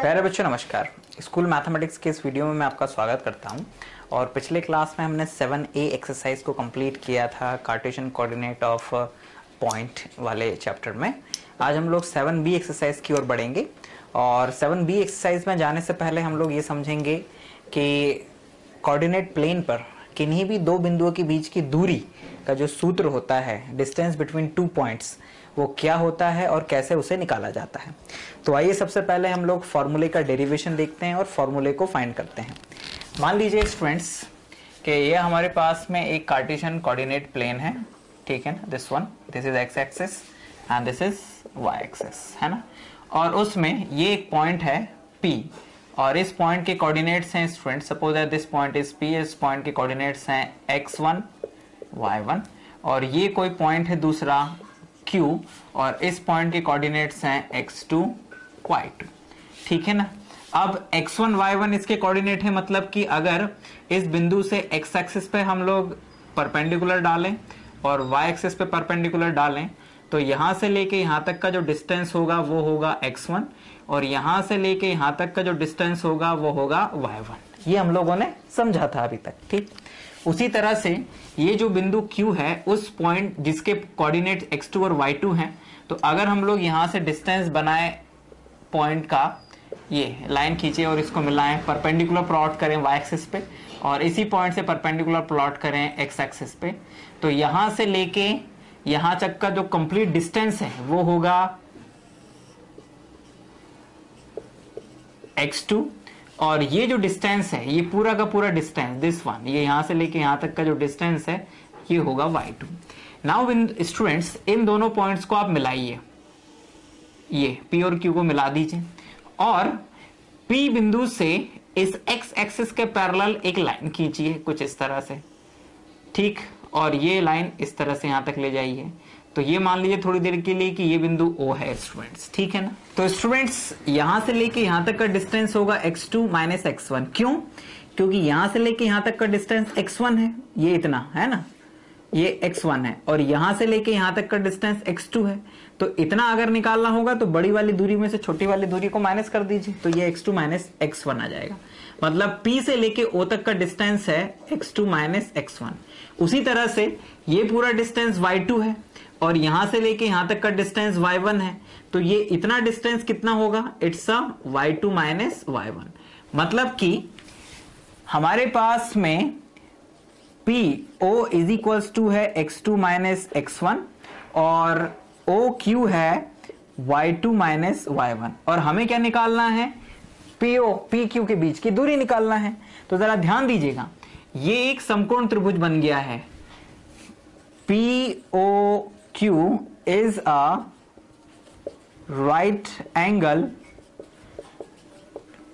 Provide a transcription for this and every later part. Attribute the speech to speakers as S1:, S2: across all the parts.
S1: प्यारे बच्चों नमस्कार। स्कूल मैथमेटिक्स के इस वीडियो में मैं आपका स्वागत करता हूं। और पिछले क्लास में हमने 7A एक्सरसाइज को कंप्लीट किया था कार्टेशियन कोऑर्डिनेट ऑफ पॉइंट वाले चैप्टर में। आज हम लोग 7B एक्सरसाइज की ओर बढ़ेंगे और 7B एक्सरसाइज में जाने से पहले हम लोग ये समझेंगे कि कोऑर्डिनेट प्लेन पर किन्हीं भी दो बिंदुओं के बीच की दूरी का जो सूत्र होता है, डिस्टेंस बिटवीन टू पॉइंट्स, वो क्या होता है और कैसे उसे निकाला जाता है। तो आइए सबसे पहले हम लोग फॉर्मूले का डेरिवेशन देखते हैं और फॉर्मूले को फाइंड करते हैं। मान लीजिए स्टूडेंट्स कि ये हमारे पास में एक कार्टेशियन कोऑर्डिनेट प्लेन है, ठीक है ना। This one, this is X axis and this is Y axis, है ना। और उसमें ये एक पॉइंट है P और इस पॉइंट के कोऑर्डिनेट्स हैं student, suppose that this point is P, इस पॉइंट के कोऑर्डिनेट्स हैं x1 y1 और ये कोई पॉइंट है दूसरा Q और इस पॉइंट के कोऑर्डिनेट्स हैं x2 y2, ठीक है ना। अब x1 y1 इसके कोऑर्डिनेट है, मतलब कि अगर इस बिंदु से x एक्सिस पे हम लोग परपेंडिकुलर डालें और y एक्सिस पे परपेंडिकुलर डालें तो यहां से लेके यहां तक का जो डिस्टेंस होगा वो होगा x1 और यहां से लेके यहां तक का जो डिस्टेंस होगा वो होगा y1। ये हम लोगों ने समझा था अभी तक, ठीक। उसी तरह से ये जो बिंदु Q है उस पॉइंट जिसके कोऑर्डिनेट x2 और y2 हैं, तो अगर हम लोग यहां से डिस्टेंस बनाए पॉइंट का, ये लाइन खींचे और इसको मिलाएं, परपेंडिकुलर प्लॉट करें y एक्सिस पे और इसी पॉइंट से परपेंडिकुलर प्लॉट करें x एक्सिस पे, तो यहां से लेके यहां तक का जो कंप्लीट डिस्टेंस है वो होगा x2 और ये जो डिस्टेंस है, ये पूरा का पूरा डिस्टेंस दिस वन, ये यहां से लेके यहां तक का जो डिस्टेंस है ये होगा y2। नाउ स्टूडेंट्स इन दोनों पॉइंट्स को आप मिलाइए, ये P और Q को मिला दीजिए और P बिंदु से इस x एक्सिस के पैरेलल एक लाइन खींचिए कुछ इस तरह से, ठीक। और ये लाइन इस तरह से यहां तक ले जाइए, तो ये मान लीजिए थोड़ी देर के लिए कि ये बिंदु O है स्टूडेंट्स, ठीक है ना। तो स्टूडेंट्स यहां से लेके यहां तक का डिस्टेंस होगा x2 माइनस x1, क्यों? क्योंकि यहां से लेके यहां तक का डिस्टेंस x1 है, ये इतना है ना, ये x1 है और यहां से लेके यहां तक का डिस्टेंस x2 है, तो इतना अगर निकालना होगा तो बड़ी वाली दूरी में से छोटी वाली दूरी को माइनस कर दीजिए, तो ये x2 माइनस x1 आ जाएगा। मतलब P से लेके O तक का डिस्टेंस है x2 माइनस x1। उसी तरह से ये पूरा डिस्टेंस y2 है और यहां से लेके यहां तक का डिस्टेंस y1 है, तो ये इतना डिस्टेंस कितना होगा? It's a y2 minus y1। मतलब कि हमारे पास में PO इज इक्वल्स टू है x2 माइनस x1 और OQ है y2 माइनस y1 और हमें क्या निकालना है? PO PQ के बीच की दूरी निकालना है। तो जरा ध्यान दीजिएगा, ये एक समकोण त्रिभुज बन गया है। POQ is a right angle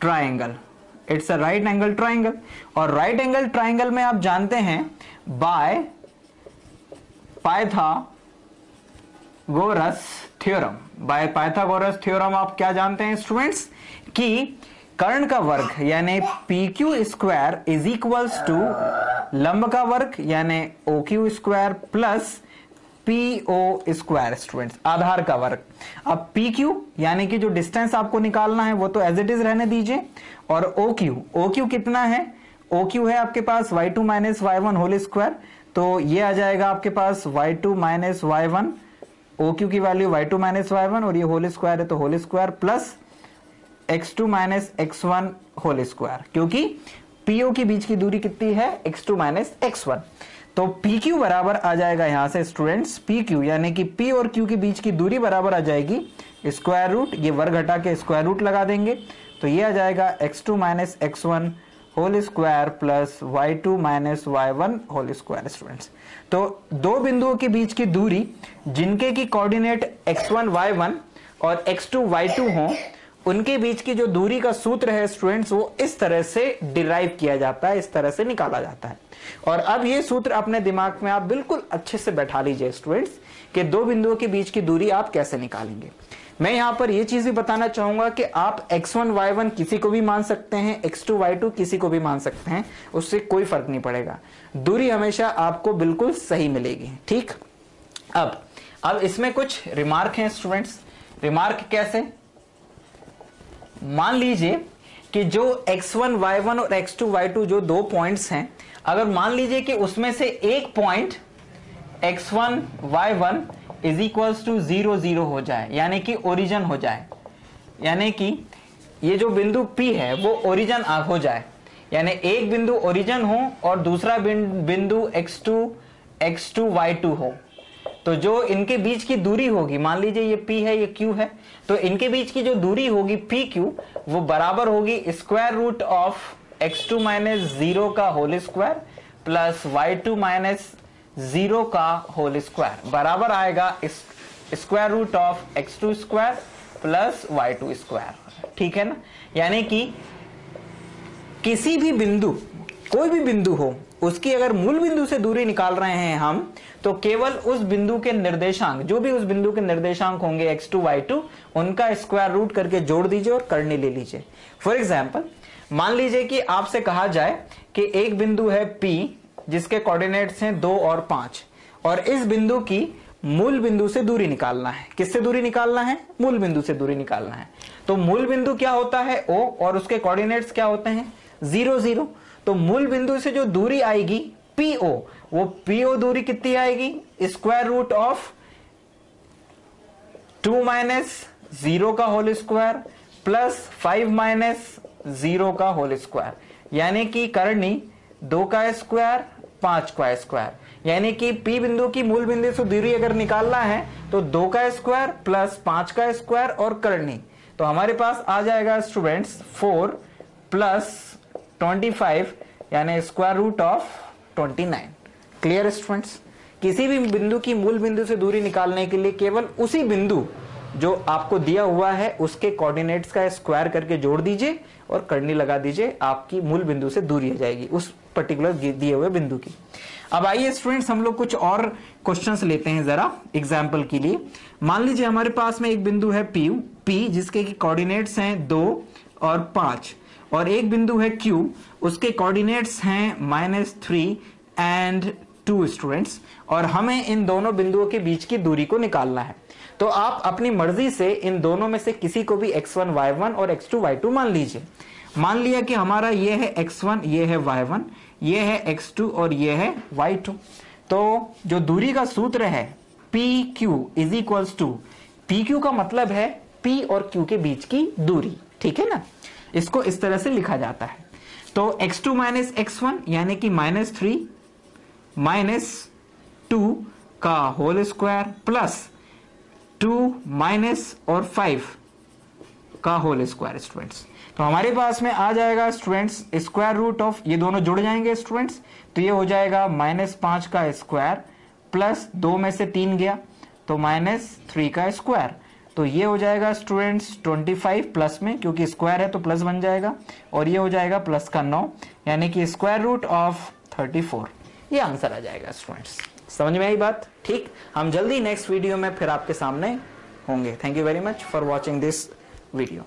S1: triangle, it's a right angle triangle और राइट एंगल ट्राइंगल में आप जानते हैं by Pythagoras theorem, by Pythagoras theorem आप क्या जानते हैं स्टूडेंट्स कि कर्ण का वर्ग यानी PQ square is equals to लंब का वर्ग यानी OQ square plus PO square, students आधार का वर्ग। अब PQ यानी कि जो डिस्टेंस आपको निकालना है वो तो एज इट इज रहने दीजिए और OQ कितना है? OQ है आपके पास y2 minus y1 whole square, तो ये आ जाएगा आपके पास y2 माइनस y1, OQ की वैल्यू y2 माइनस y1 और ये होल स्क्वायर है तो whole square plus x2 minus x1 whole square, क्योंकि PO के बीच की दूरी कितनी है? x2 minus x1। तो PQ बराबर आ जाएगा यहां से स्टूडेंट्स, PQ यानी कि P और Q के बीच की दूरी बराबर आ जाएगी स्क्वायर रूट, ये वर्ग हटा के स्क्वायर रूट लगा देंगे तो ये आ जाएगा x2 minus x1 whole square plus y2 minus y1 whole square. Students तो दो बिंदुओं के बीच की दूरी जिनके की कोऑर्डिनेट x1 y1 और x2 y2 हो, उनके बीच की जो दूरी का सूत्र है स्टूडेंट्स वो इस तरह से डिराइव किया जाता है, इस तरह से निकाला जाता है। और अब ये सूत्र अपने दिमाग में आप बिल्कुल अच्छे से बैठा लीजिए स्टूडेंट्स कि दो बिंदुओं के बीच की दूरी आप कैसे निकालेंगे। मैं यहां पर यह चीज भी बताना चाहूंगा कि आप x1 y1 किसी को भी मान सकते हैं, x2 y2 किसी को भी मान सकते हैं, उससे कोई फर्क नहीं पड़ेगा, दूरी हमेशा आपको बिल्कुल सही मिलेगी, ठीक। अब इसमें कुछ रिमार्क हैं स्टूडेंट्स। रिमार्क कैसे? मान लीजिए कि जो x1 y1 और x2 y2 जो दो पॉइंट्स हैं, अगर मान लीजिए कि उसमें से एक point x1 y1 is equals to 0 0 हो जाए, यानी कि ओरिजिन हो जाए, यानी कि ये जो बिंदु P है वो ओरिजिन हो जाए, यानी एक बिंदु ओरिजिन हो और दूसरा बिंदु x2 y2 हो, तो जो इनके बीच की दूरी होगी, मान लीजिए ये P है ये Q है, तो इनके बीच की जो दूरी होगी PQ वो बराबर होगी square root of x2 minus 0 का whole square plus y2 minus 0 का होल स्क्वायर, बराबर आएगा square root of x2 square plus y2 square. ठीक है ना, यानी कि किसी भी बिंदु, कोई भी बिंदु हो, उसकी अगर मूल बिंदु से दूरी निकाल रहे हैं हम, तो केवल उस बिंदु के निर्देशांक, जो भी उस बिंदु के निर्देशांक होंगे x2 y2, उनका स्क्वायर रूट करके जोड़ दीजिए और करनी ले लीजिए। फॉर एग्जाम्पल, मान लीजिए कि आपसे कहा जाए कि एक बिंदु है P जिसके कोऑर्डिनेट्स हैं 2 और 5, और इस बिंदु की मूल बिंदु से दूरी निकालना है। किससे दूरी निकालना है? मूल बिंदु से दूरी निकालना है। तो मूल बिंदु क्या होता है? O, और उसके कोऑर्डिनेट्स क्या होते हैं? 0 0। तो मूल बिंदु से जो दूरी आएगी PO, वो PO दूरी कितनी आएगी? स्क्वायर रूट ऑफ 2 माइनस 0 का होल स्क्वायर प्लस 5 माइनस 0 का होल स्क्वायर, यानी कि करनी 2 का स्क्वायर 5 का स्क्वायर, यानी कि P बिंदु की मूल बिंदु से दूरी अगर निकालना है तो 2 का स्क्वायर प्लस 5 का स्क्वायर और करनी, तो हमारे पास आ जाएगा स्टूडेंट्स 4 प्लस 25, यानी square root of 29। Clear students? किसी भी बिंदु की मूल बिंदु से दूरी निकालने के लिए केवल उसी बिंदु जो आपको दिया हुआ है उसके कोऑर्डिनेट्स का स्क्वायर करके जोड़ दीजिए और करनी लगा दीजिए, आपकी मूल बिंदु से दूरी आ जाएगी उस पर्टिकुलर दिए हुए बिंदु की। अब आइए स्टूडेंट्स, हम लोग कुछ और क्वेश्चंस लेते हैं जरा एग्जांपल के लिए। मान लीजिए हमारे पास में एक बिंदु है P जिसके कोऑर्डिनेट्स हैं 2 और 5, और एक बिंदु है Q, उसके कोऑर्डिनेट्स हैं -3 एंड 2 स्टूडेंट्स, और हमें इन दोनों बिंदुओं के बीच की दूरी को निकालना है। तो आप अपनी मर्जी से इन दोनों में से किसी को भी x1 y1 और x2 y2 मान लीजिए। मान लिया कि हमारा ये है x1, ये है y1, ये है x2 और ये है y2। तो जो दूरी का सूत्र है PQ is equals to, PQ का मतलब है P और Q के बीच की दूरी। ठीक है ना, इसको इस तरह से लिखा जाता है। तो x2 माइनस x1 यानी कि -3 -2 का होल स्क्वायर प्लस 2 माइनस और 5 का होल स्क्वायर स्टूडेंट्स। तो हमारे पास में आ जाएगा स्टूडेंट्स स्क्वायर रूट ऑफ, ये दोनों जुड़ जाएंगे स्टूडेंट्स, तो ये हो जाएगा -5 का स्क्वायर प्लस 2 में से 3 गया तो -3 का स्क्वायर, तो ये हो जाएगा स्टूडेंट्स 25 प्लस में, क्योंकि स्क्वायर है तो प्लस बन जाएगा, और ये हो जाएगा प्लस का 9, यानी कि स्क्वायर रूट ऑफ 34। ये आंसर आ जाएगा स्टूडेंट्स। समझ में आई बात? ठीक, हम जल्दी नेक्स्ट वीडियो में फिर आपके सामने होंगे। Thank you very much for watching this video.